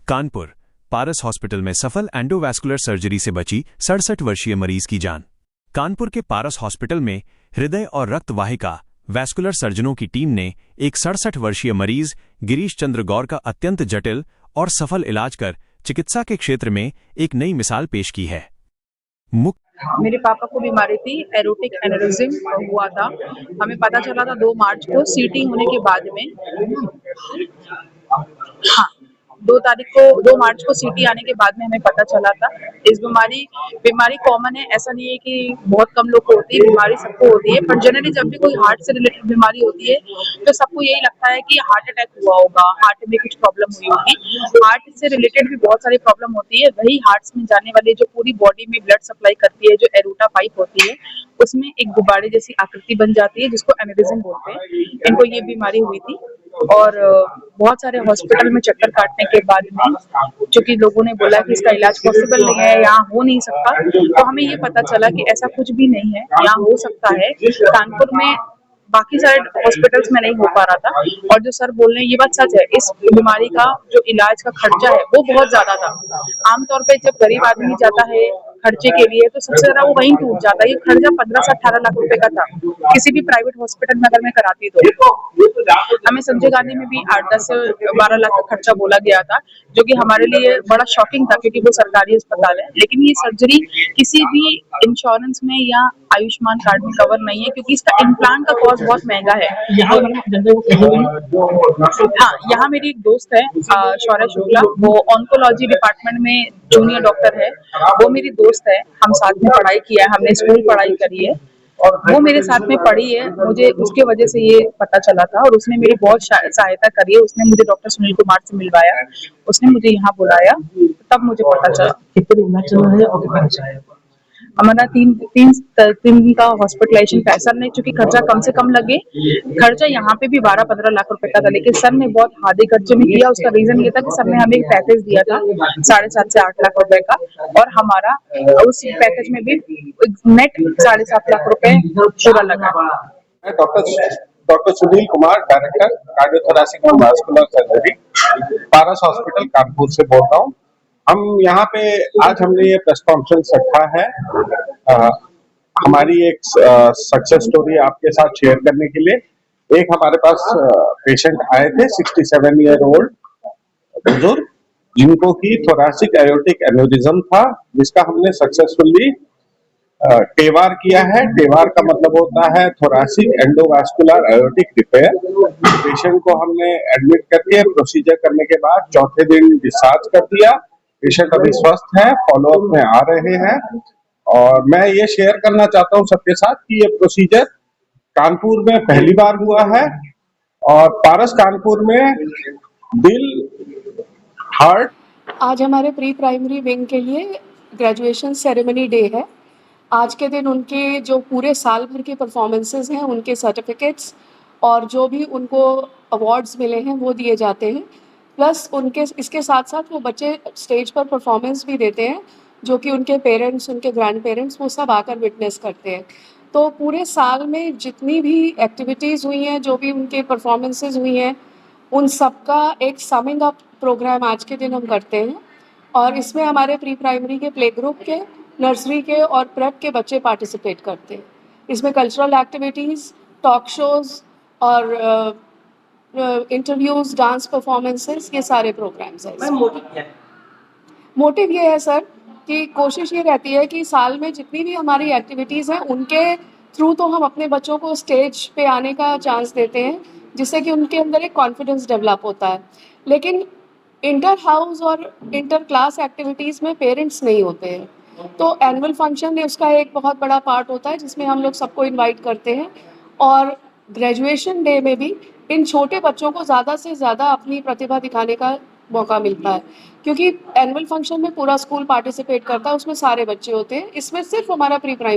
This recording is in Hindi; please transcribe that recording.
कानपुर पारस हॉस्पिटल में सफल एंडोवैस्कुलर सर्जरी से बची 67 वर्षीय मरीज की जान। कानपुर के पारस हॉस्पिटल में हृदय और रक्त वाहिका वैस्कुलर सर्जनों की टीम ने एक 67 वर्षीय मरीज गिरीश चंद्र गौर का अत्यंत जटिल और सफल इलाज कर चिकित्सा के क्षेत्र में एक नई मिसाल पेश की है। मेरे पापा को बीमारी थी, एरोटिक एनेरिज्म हुआ था। हमें पता चला था 2 मार्च को सीटी होने के बाद में। हाँ, 2 मार्च को सीटी आने के बाद में हमें पता चला था। इस बीमारी कॉमन है, ऐसा नहीं है कि बहुत कम लोग को होती है, बीमारी सबको होती है। पर जनरली जब भी कोई हार्ट से रिलेटेड बीमारी होती है तो सबको यही लगता है कि हार्ट अटैक हुआ होगा, हार्ट में कुछ प्रॉब्लम हुई होगी। हार्ट से रिलेटेड भी बहुत सारी प्रॉब्लम होती है। वही हार्ट में जाने वाली जो पूरी बॉडी में ब्लड सप्लाई करती है, जो एरोटा पाइप होती है, उसमें एक गुब्बारे जैसी आकृति बन जाती है जिसको एनेरिज्म बोलते हैं। इनको ये बीमारी हुई थी और बहुत सारे हॉस्पिटल में चक्कर काटने के बाद में, चूंकि लोगों ने बोला कि इसका इलाज पॉसिबल नहीं है, यहाँ हो नहीं सकता, तो हमें ये पता चला कि ऐसा कुछ भी नहीं है, यहाँ हो सकता है। कानपुर में बाकी सारे हॉस्पिटल्स में नहीं हो पा रहा था। और जो सर बोल रहे हैं ये बात सच है, इस बीमारी का जो इलाज का खर्चा है वो बहुत ज्यादा था। आमतौर पे जब गरीब आदमी जाता है खर्चे के लिए तो सबसे ज्यादा वो वहीं टूट जाता है। ये खर्चा 15 से 18 लाख रुपए का था किसी भी प्राइवेट हॉस्पिटल में अगर मैं कराती तो। हमें संजय गांधी में भी 8-10 से 12 लाख का खर्चा बोला गया था, जो कि हमारे लिए बड़ा शॉकिंग था क्योंकि वो सरकारी अस्पताल है। लेकिन ये सर्जरी किसी भी इंश्योरेंस में या आयुष्मान कार्ड में कवर नहीं है क्योंकि इसका इम्प्लांट का कॉस्ट बहुत महंगा है। हाँ, यहाँ मेरी एक दोस्त है शौर्य शुक्ला, वो ऑन्कोलॉजी डिपार्टमेंट में जूनियर डॉक्टर है। वो मेरी दोस्त है, हम साथ में पढ़ाई किया है, हमने स्कूल पढ़ाई करी है और वो मेरे साथ में पढ़ी है। मुझे उसके वजह से ये पता चला था और उसने मेरी बहुत सहायता करी है। उसने मुझे डॉक्टर सुनील कुमार से मिलवाया, उसने मुझे यहाँ बुलाया, तब मुझे पता चला। हमारा 3 दिन का हॉस्पिटलाइजेशन का। सर ने चूंकि खर्चा कम से कम लगे, खर्चा यहाँ पे भी 12-15 लाख रुपए का था, लेकिन सर ने बहुत आधे खर्चे में किया। उसका रीजन ये था कि सर ने हमें एक पैकेज दिया था 7.5 से 8 लाख रुपए का, और हमारा उस पैकेज में भी नेट 7.5 लाख रुपए पूरा लगा। Doctor Sunil Kumar, director cardiothoracic and vascular surgery, Paras hospital Kanpur से बोल रहा हूँ। हम यहाँ पे आज हमने ये प्रेस कॉन्फ्रेंस रखा है हमारी एक सक्सेस स्टोरी आपके साथ शेयर करने के लिए। एक हमारे पास पेशेंट आए थे 67 ईयर ओल्ड बुजुर्ग, जिनको की थोरैसिक एयोर्टिक एन्यूरिज्म था, जिसका हमने सक्सेसफुली टेवार किया है। टेवार का मतलब होता है थोरैसिक एंडोवैस्कुलर एयोर्टिक रिपेयर। पेशेंट को हमने एडमिट करके प्रोसीजर करने के बाद चौथे दिन डिस्चार्ज कर दिया। पेशेंट अभी स्वस्थ है, फॉलोअप में आ रहे हैं। और मैं ये शेयर करना चाहता हूँ सबके साथ कि ये प्रोसीजर कानपुर में पहली बार हुआ है और पारस कानपुर में दिल, हार्ट। आज हमारे प्री प्राइमरी विंग के लिए ग्रेजुएशन सेरेमनी डे है। आज के दिन उनके जो पूरे साल भर के परफॉर्मेंसेस हैं, उनके सर्टिफिकेट्स और जो भी उनको अवार्ड्स मिले हैं वो दिए जाते हैं। प्लस उनके इसके साथ साथ वो बच्चे स्टेज पर परफॉर्मेंस भी देते हैं, जो कि उनके पेरेंट्स, उनके ग्रैंड पेरेंट्स वो सब आकर विटनेस करते हैं। तो पूरे साल में जितनी भी एक्टिविटीज़ हुई हैं, जो भी उनके परफॉर्मेंसेस हुई हैं, उन सब का एक समिंग अप प्रोग्राम आज के दिन हम करते हैं। और इसमें हमारे प्री प्राइमरी के, प्ले ग्रुप के, नर्सरी के और प्रेप के बच्चे पार्टिसिपेट करते हैं। इसमें कल्चरल एक्टिविटीज़, टॉक शोज़ और इंटरव्यूज़, डांस परफॉर्मेंसेस, ये सारे प्रोग्राम्स हैं। मोटिव ये है सर कि कोशिश ये रहती है कि साल में जितनी भी हमारी एक्टिविटीज़ हैं उनके थ्रू तो हम अपने बच्चों को स्टेज पे आने का चांस देते हैं, जिससे कि उनके अंदर एक कॉन्फिडेंस डेवलप होता है। लेकिन इंटर हाउस और इंटर क्लास एक्टिविटीज़ में पेरेंट्स नहीं होते हैं, तो एनुअल फंक्शन में उसका एक बहुत बड़ा पार्ट होता है जिसमें हम लोग सबको इनवाइट करते हैं। और ग्रेजुएशन डे में भी इन छोटे बच्चों को ज़्यादा से ज़्यादा अपनी प्रतिभा दिखाने का मौका मिलता है, क्योंकि एनुअल फंक्शन में पूरा स्कूल पार्टिसिपेट करता है, उसमें सारे बच्चे होते हैं। इसमें सिर्फ हमारा प्री प्राइमरी